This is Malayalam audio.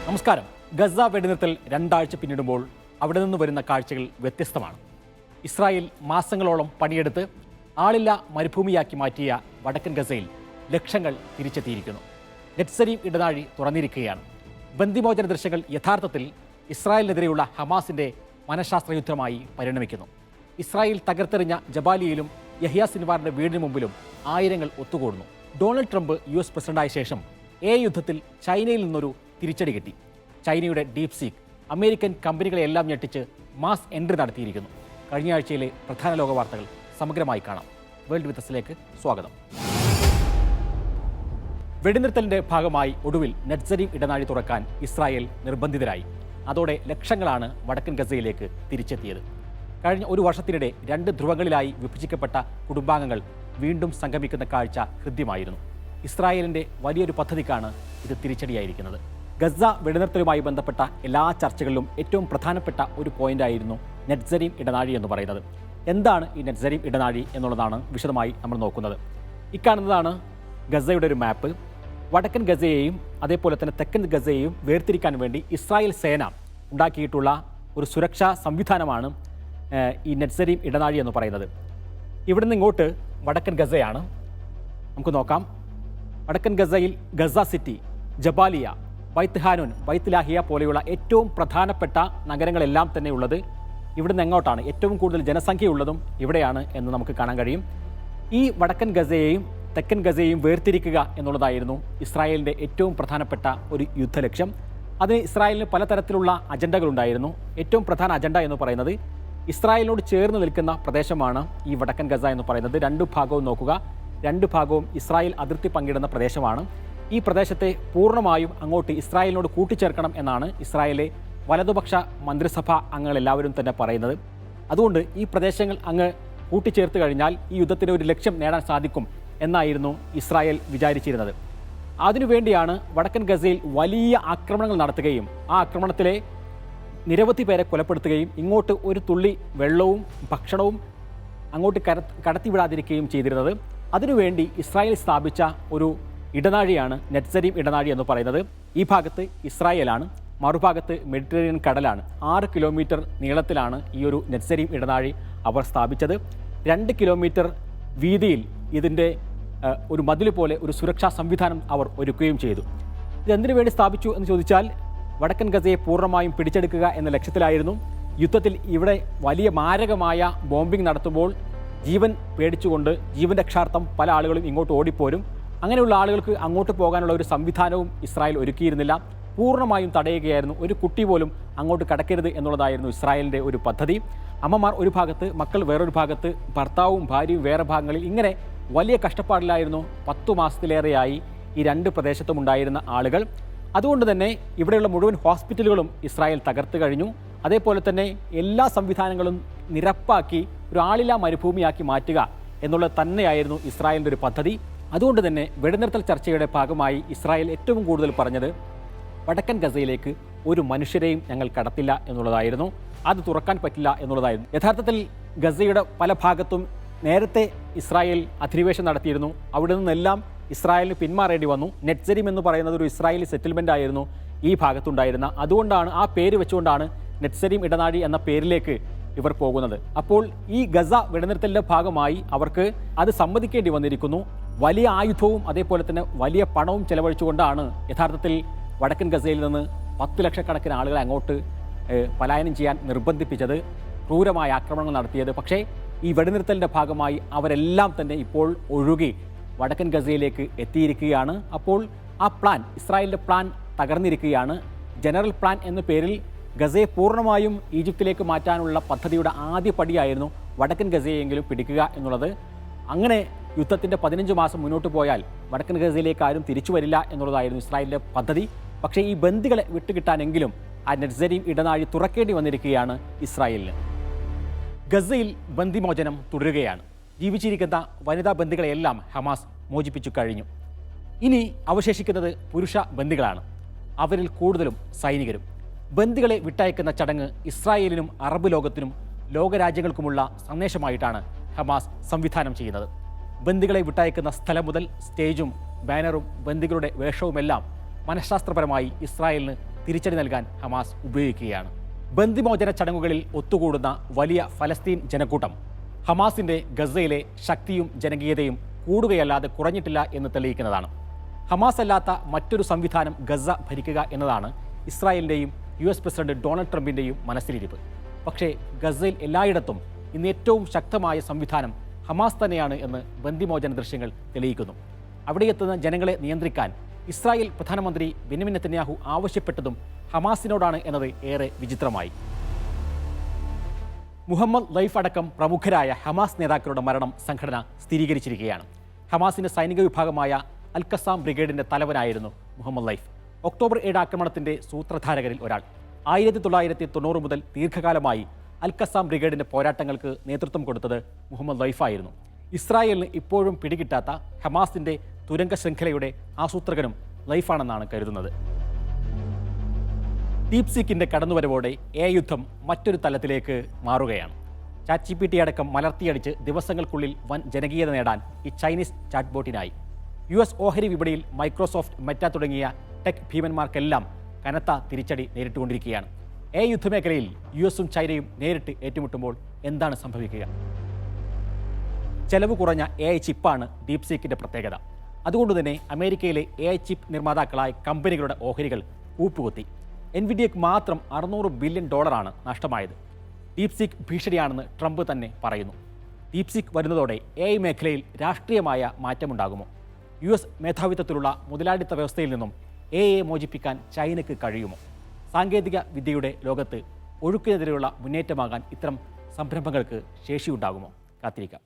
നമസ്കാരം. ഗസ വെടിനിർത്തൽ രണ്ടാഴ്ച പിന്നിടുമ്പോൾ അവിടെ നിന്ന് വരുന്ന കാഴ്ചകൾ വ്യത്യസ്തമാണ്. ഇസ്രായേൽ മാസങ്ങളോളം പണിയെടുത്ത് ആളില്ല മരുഭൂമിയാക്കി മാറ്റിയ വടക്കൻ ഗസയിൽ ലക്ഷങ്ങൾ തിരിച്ചെത്തിയിരിക്കുന്നു. നെറ്റ്സരീം ഇടനാഴി തുറന്നിരിക്കുകയാണ്. ബന്ദിമോചന ദൃശ്യങ്ങൾ യഥാർത്ഥത്തിൽ ഇസ്രായേലിനെതിരെയുള്ള ഹമാസിന്റെ മനഃശാസ്ത്ര യുദ്ധമായി പരിണമിക്കുന്നു. ഇസ്രായേൽ തകർത്തെറിഞ്ഞ ജബാലിയയിലും യഹ്യ സിൻവാറിന്റെ വീടിന് മുമ്പിലും ആയിരങ്ങൾ ഒത്തുകൂടുന്നു. ഡൊണാൾഡ് ട്രംപ് US പ്രസിഡന്റായ ശേഷം യുദ്ധത്തിൽ ചൈനയിൽ നിന്നൊരു തിരിച്ചടി കിട്ടി. ചൈനയുടെ ഡീപ് സീക്ക് അമേരിക്കൻ കമ്പനികളെല്ലാം ഞെട്ടിച്ച് മാസ് എൻട്രി നടത്തിയിരിക്കുന്നു. കഴിഞ്ഞ ആഴ്ചയിലെ പ്രധാന ലോക വാർത്തകൾ സമഗ്രമായി കാണാം. വേൾഡ് വിത്തസിലേക്ക് സ്വാഗതം. വെടിനിർത്തലിന്റെ ഭാഗമായി ഒടുവിൽ നെറ്റ്സരീം ഇടനാഴി തുറക്കാൻ ഇസ്രായേൽ നിർബന്ധിതരായി. അതോടെ ലക്ഷങ്ങളാണ് വടക്കൻ ഗസയിലേക്ക് തിരിച്ചെത്തിയത്. കഴിഞ്ഞ ഒരു വർഷത്തിനിടെ 2 ധ്രുവങ്ങളിലായി വിഭജിക്കപ്പെട്ട കുടുംബാംഗങ്ങൾ വീണ്ടും സംഗമിക്കുന്ന കാഴ്ച ഹൃദ്യമായിരുന്നു. ഇസ്രായേലിന്റെ വലിയൊരു പദ്ധതിക്കാണ് ഇത് തിരിച്ചടിയായിരിക്കുന്നത്. ഗസ വെടിനിർത്തലുമായി ബന്ധപ്പെട്ട എല്ലാ ചർച്ചകളിലും ഏറ്റവും പ്രധാനപ്പെട്ട ഒരു പോയിന്റായിരുന്നു നെറ്റ്സരീം ഇടനാഴി എന്ന് പറയുന്നത്. എന്താണ് ഈ നെറ്റ്സരീം ഇടനാഴി എന്നുള്ളതാണ് വിശദമായി നമ്മൾ നോക്കുന്നത്. ഇക്കാണുന്നതാണ് ഗസയുടെ ഒരു മാപ്പ്. വടക്കൻ ഗസയെയും അതേപോലെ തന്നെ തെക്കൻ ഗസയെയും വേർതിരിക്കാൻ വേണ്ടി ഇസ്രായേൽ സേന ഉണ്ടാക്കിയിട്ടുള്ള ഒരു സുരക്ഷാ സംവിധാനമാണ് ഈ നെറ്റ്സരീം ഇടനാഴി എന്ന് പറയുന്നത്. ഇവിടുന്ന് ഇങ്ങോട്ട് വടക്കൻ ഗസയാണ്. നമുക്ക് നോക്കാം. വടക്കൻ ഗസയിൽ ഗസ സിറ്റി, ജബാലിയ, ബൈത്ത് ഹാനൂൻ, ബൈത്ത് ലാഹിയ പോലെയുള്ള ഏറ്റവും പ്രധാനപ്പെട്ട നഗരങ്ങളെല്ലാം തന്നെ ഉള്ളത് ഇവിടുന്ന് എങ്ങോട്ടാണ്. ഏറ്റവും കൂടുതൽ ജനസംഖ്യയുള്ളതും ഇവിടെയാണ് എന്ന് നമുക്ക് കാണാൻ കഴിയും. ഈ വടക്കൻ ഗസയെയും തെക്കൻ ഗസയെയും വേർതിരിക്കുക എന്നുള്ളതായിരുന്നു ഇസ്രായേലിൻ്റെ ഏറ്റവും പ്രധാനപ്പെട്ട ഒരു യുദ്ധലക്ഷ്യം. അതിന് ഇസ്രായേലിന് പലതരത്തിലുള്ള അജണ്ടകളുണ്ടായിരുന്നു. ഏറ്റവും പ്രധാന അജണ്ട എന്ന് പറയുന്നത് ഇസ്രായേലിനോട് ചേർന്ന് നിൽക്കുന്ന പ്രദേശമാണ് ഈ വടക്കൻ ഗസ എന്ന് പറയുന്നത്. 2 ഭാഗവും നോക്കുക. 2 ഭാഗവും ഇസ്രായേൽ അതിർത്തി പങ്കിടുന്ന പ്രദേശമാണ്. ഈ പ്രദേശത്തെ പൂർണ്ണമായും അങ്ങോട്ട് ഇസ്രായേലിനോട് കൂട്ടിച്ചേർക്കണം എന്നാണ് ഇസ്രായേലിലെ വലതുപക്ഷ മന്ത്രിസഭ അംഗങ്ങളെല്ലാവരും തന്നെ പറയുന്നത്. അതുകൊണ്ട് ഈ പ്രദേശങ്ങൾ അങ്ങ് കൂട്ടിച്ചേർത്ത് കഴിഞ്ഞാൽ ഈ യുദ്ധത്തിന് ഒരു ലക്ഷ്യം നേടാൻ സാധിക്കും എന്നായിരുന്നു ഇസ്രായേൽ വിചാരിച്ചിരുന്നത്. അതിനുവേണ്ടിയാണ് വടക്കൻ ഗസയിൽ വലിയ ആക്രമണങ്ങൾ നടത്തുകയും ആ ആക്രമണത്തിലെ നിരവധി പേരെ കൊലപ്പെടുത്തുകയും ഇങ്ങോട്ട് ഒരു തുള്ളി വെള്ളവും ഭക്ഷണവും അങ്ങോട്ട് കടത്തിവിടാതിരിക്കുകയും ചെയ്തിരുന്നത്. അതിനുവേണ്ടി ഇസ്രായേൽ സ്ഥാപിച്ച ഒരു ഇടനാഴിയാണ് നെറ്റ്സരീം ഇടനാഴി എന്ന് പറയുന്നത്. ഈ ഭാഗത്ത് ഇസ്രായേലാണ്, മറുഭാഗത്ത് മെഡിറ്ററേനിയൻ കടലാണ്. 6 കിലോമീറ്റർ നീളത്തിലാണ് ഈ ഒരു നെറ്റ്സരീം ഇടനാഴി അവർ സ്ഥാപിച്ചത്. 2 കിലോമീറ്റർ വീതിയിൽ ഇതിൻ്റെ ഒരു മതിൽ പോലെ ഒരു സുരക്ഷാ സംവിധാനം അവർ ഒരുക്കുകയും ചെയ്തു. ഇതെന്തിനു വേണ്ടി സ്ഥാപിച്ചു എന്ന് ചോദിച്ചാൽ വടക്കൻ ഗസയെ പൂർണ്ണമായും പിടിച്ചെടുക്കുക എന്ന ലക്ഷ്യത്തിലായിരുന്നു. യുദ്ധത്തിൽ ഇവിടെ വലിയ മാരകമായ ബോംബിംഗ് നടത്തുമ്പോൾ ജീവൻ പേടിച്ചുകൊണ്ട് ജീവൻ രക്ഷാർത്ഥം പല ആളുകളും ഇങ്ങോട്ട് ഓടിപ്പോരും. അങ്ങനെയുള്ള ആളുകൾക്ക് അങ്ങോട്ട് പോകാനുള്ള ഒരു സംവിധാനവും ഇസ്രായേൽ ഒരുക്കിയിരുന്നില്ല. പൂർണ്ണമായും തടയുകയായിരുന്നു. ഒരു കുട്ടി പോലും അങ്ങോട്ട് കടക്കരുത് എന്നുള്ളതായിരുന്നു ഇസ്രായേലിൻ്റെ ഒരു പദ്ധതി. അമ്മമാർ ഒരു ഭാഗത്ത്, മക്കൾ വേറൊരു ഭാഗത്ത്, ഭർത്താവും ഭാര്യയും വേറെ ഭാഗങ്ങളിൽ, ഇങ്ങനെ വലിയ കഷ്ടപ്പാടിലായിരുന്നു 10 മാസത്തിലേറെയായി ഈ 2 പ്രദേശത്തും ഉണ്ടായിരുന്ന ആളുകൾ. അതുകൊണ്ട് തന്നെ ഇവിടെയുള്ള മുഴുവൻ ഹോസ്പിറ്റലുകളും ഇസ്രായേൽ തകർത്ത് കഴിഞ്ഞു. അതേപോലെ തന്നെ എല്ലാ സംവിധാനങ്ങളും നിരപ്പാക്കി ഒരു ആളില്ലാ മരുഭൂമിയാക്കി മാറ്റുക എന്നുള്ളത് തന്നെയായിരുന്നു ഇസ്രായേലിൻ്റെ ഒരു പദ്ധതി. അതുകൊണ്ട് തന്നെ വെടിനിർത്തൽ ചർച്ചയുടെ ഭാഗമായി ഇസ്രായേൽ ഏറ്റവും കൂടുതൽ പറഞ്ഞത് വടക്കൻ ഗസയിലേക്ക് ഒരു മനുഷ്യരെയും ഞങ്ങൾ കടത്തില്ല എന്നുള്ളതായിരുന്നു. അത് തുറക്കാൻ പറ്റില്ല എന്നുള്ളതായിരുന്നു. യഥാർത്ഥത്തിൽ ഗസയുടെ പല ഭാഗത്തും നേരത്തെ ഇസ്രായേൽ അധിനിവേശം നടത്തിയിരുന്നു. അവിടെ നിന്നെല്ലാം ഇസ്രായേലിന് പിന്മാറേണ്ടി വന്നു. നെറ്റ്സരീം എന്ന് പറയുന്നത് ഒരു ഇസ്രായേലി സെറ്റിൽമെൻ്റ് ആയിരുന്നു ഈ ഭാഗത്തുണ്ടായിരുന്ന. അതുകൊണ്ടാണ് ആ പേര് വെച്ചുകൊണ്ടാണ് നെറ്റ്സരീം ഇടനാഴി എന്ന പേരിലേക്ക് ഇവർ പോകുന്നത്. അപ്പോൾ ഈ ഗസ വെടിനിർത്തലിൻ്റെ ഭാഗമായി അവർക്ക് അത് സമ്മതിക്കേണ്ടി വന്നിരിക്കുന്നു. വലിയ ആയുധവും അതേപോലെ തന്നെ വലിയ പണവും ചെലവഴിച്ചുകൊണ്ടാണ് യഥാർത്ഥത്തിൽ വടക്കൻ ഗസയിൽ നിന്ന് 10 ലക്ഷക്കണക്കിന് ആളുകളെ അങ്ങോട്ട് പലായനം ചെയ്യാൻ നിർബന്ധിപ്പിച്ചത്, ക്രൂരമായ ആക്രമണങ്ങൾ നടത്തിയത്. പക്ഷേ ഈ വെടിനിർത്തലിൻ്റെ ഭാഗമായി അവരെല്ലാം തന്നെ ഇപ്പോൾ ഒഴുകി വടക്കൻ ഗസയിലേക്ക് എത്തിയിരിക്കുകയാണ്. അപ്പോൾ ആ പ്ലാൻ, ഇസ്രായേലിൻ്റെ പ്ലാൻ തകർന്നിരിക്കുകയാണ്. ജനറൽ പ്ലാൻ എന്ന പേരിൽ ഗസയെ പൂർണ്ണമായും ഈജിപ്തിലേക്ക് മാറ്റാനുള്ള പദ്ധതിയുടെ ആദ്യ പടിയായിരുന്നു വടക്കൻ ഗസയെങ്കിലും പിടിക്കുക എന്നുള്ളത്. അങ്ങനെ യുദ്ധത്തിൻ്റെ 15 മാസം മുന്നോട്ട് പോയാൽ വടക്കൻ ഗസയിലേക്ക് ആരും തിരിച്ചു വരില്ല എന്നുള്ളതായിരുന്നു ഇസ്രായേലിൻ്റെ പദ്ധതി. പക്ഷേ ഈ ബന്ദികളെ വിട്ടുകിട്ടാനെങ്കിലും ആ നെറ്റ്സരീം ഇടനാഴി തുറക്കേണ്ടി വന്നിരിക്കുകയാണ് ഇസ്രായേലിന്. ഗസയിൽ ബന്ദിമോചനം തുടരുകയാണ്. ജീവിച്ചിരിക്കുന്ന വനിതാ ബന്ദികളെയെല്ലാം ഹമാസ് മോചിപ്പിച്ചു കഴിഞ്ഞു. ഇനി അവശേഷിക്കുന്നത് പുരുഷ ബന്ദികളാണ്. അവരിൽ കൂടുതലും സൈനികരും. ബന്ദികളെ വിട്ടയക്കുന്ന ചടങ്ങ് ഇസ്രായേലിനും അറബ് ലോകത്തിനും ലോകരാജ്യങ്ങൾക്കുമുള്ള സന്ദേശമായിട്ടാണ് ഹമാസ് സംവിധാനം ചെയ്യുന്നത്. ബന്ദികളെ വിട്ടയക്കുന്ന സ്ഥലം മുതൽ സ്റ്റേജും ബാനറും ബന്ദികളുടെ വേഷവുമെല്ലാം മനഃശാസ്ത്രപരമായി ഇസ്രായേലിന് തിരിച്ചടി നൽകാൻ ഹമാസ് ഉപയോഗിക്കുകയാണ്. ബന്ദിമോചന ചടങ്ങുകളിൽ ഒത്തുകൂടുന്ന വലിയ ഫലസ്തീൻ ജനക്കൂട്ടം ഹമാസിന്റെ ഗസയിലെ ശക്തിയും ജനകീയതയും കൂടുകയല്ലാതെ കുറഞ്ഞിട്ടില്ല എന്ന് തെളിയിക്കുന്നതാണ്. ഹമാസ് അല്ലാത്ത മറ്റൊരു സംവിധാനം ഗസ ഭരിക്കുക എന്നതാണ് ഇസ്രായേലിൻ്റെയും US പ്രസിഡന്റ് ഡൊണാൾഡ് ട്രംപിൻ്റെയും മനസ്സിലിരിപ്പ്. പക്ഷേ ഗസയിൽ എല്ലായിടത്തും ഇന്ന് ഏറ്റവും ശക്തമായ സംവിധാനം ഹമാസ് തന്നെയാണ് എന്ന് ബന്ദിമോചന ദൃശ്യങ്ങൾ തെളിയിക്കുന്നു. അവിടെ എത്തുന്ന ജനങ്ങളെ നിയന്ത്രിക്കാൻ ഇസ്രായേൽ പ്രധാനമന്ത്രി ബെന്യാമിൻ നെതന്യാഹു ആവശ്യപ്പെട്ടതും ഹമാസിനോടാണ് എന്നത് ഏറെ വിചിത്രമായി. മുഹമ്മദ് ലൈഫ് അടക്കം പ്രമുഖരായ ഹമാസ് നേതാക്കളുടെ മരണം സംഘടന സ്ഥിരീകരിച്ചിരിക്കുകയാണ്. ഹമാസിന്റെ സൈനിക വിഭാഗമായ അൽ ഖസാം ബ്രിഗേഡിന്റെ തലവനായിരുന്നു മുഹമ്മദ് ലൈഫ്. ഒക്ടോബർ 7 ആക്രമണത്തിന്റെ സൂത്രധാരകരിൽ ഒരാൾ. 1990 മുതൽ ദീർഘകാലമായി അൽ ഖസാം ബ്രിഗേഡിന്റെ പോരാട്ടങ്ങൾക്ക് നേതൃത്വം കൊടുത്തത് മുഹമ്മദ് ലൈഫായിരുന്നു. ഇസ്രായേലിന് ഇപ്പോഴും പിടികിട്ടാത്ത ഹമാസിന്റെ തുരങ്ക ശൃംഖലയുടെ ആസൂത്രകനും ലൈഫാണെന്നാണ് കരുതുന്നത്. ഡീപ്സീക്കിന്റെ കടന്നുവരവോടെ AI യുദ്ധം മറ്റൊരു തലത്തിലേക്ക് മാറുകയാണ്. ChatGPT അടക്കം മലർത്തിയടിച്ച് ദിവസങ്ങൾക്കുള്ളിൽ വൻ ജനകീയത നേടാൻ ഈ ചൈനീസ് ചാറ്റ്ബോട്ടിനായി. US ഓഹരി വിപണിയിൽ മൈക്രോസോഫ്റ്റ്, മെറ്റ തുടങ്ങിയ ടെക് ഭീമന്മാർക്കെല്ലാം കനത്ത തിരിച്ചടി നേരിട്ടുകൊണ്ടിരിക്കുകയാണ്. AI യുദ്ധമേഖലയിൽ US-ഉം ചൈനയും നേരിട്ട് ഏറ്റുമുട്ടുമ്പോൾ എന്താണ് സംഭവിക്കുക? ചെലവ് കുറഞ്ഞ AI ചിപ്പാണ് ഡീപ്സീക്കിന്റെ പ്രത്യേകത. അതുകൊണ്ട് തന്നെ അമേരിക്കയിലെ AI ചിപ്പ് നിർമ്മാതാക്കളായ കമ്പനികളുടെ ഓഹരികൾ കൂപ്പുകുത്തി. NVIDIAക്ക് മാത്രം $600 ബില്യൺ നഷ്ടമായത്. ഡീപ്സീക്ക് ഭീഷണിയാണെന്ന് ട്രംപ് തന്നെ പറയുന്നു. ഡീപ്സീക്ക് വരുന്നതോടെ AI മേഖലയിൽ രാഷ്ട്രീയമായ മാറ്റമുണ്ടാകുമോ? US മേധാവിത്വത്തിലുള്ള മുതലാളിത്ത വ്യവസ്ഥയിൽ നിന്നും AIയെ മോചിപ്പിക്കാൻ ചൈനയ്ക്ക് കഴിയുമോ? സാങ്കേതിക വിദ്യയുടെ ലോകത്ത് ഒഴുക്കിനെതിരെയുള്ള മുന്നേറ്റമാകാൻ ഇത്തരം സംരംഭങ്ങൾക്ക് ശേഷിയുണ്ടാകുമോ? കാത്തിരിക്കാം.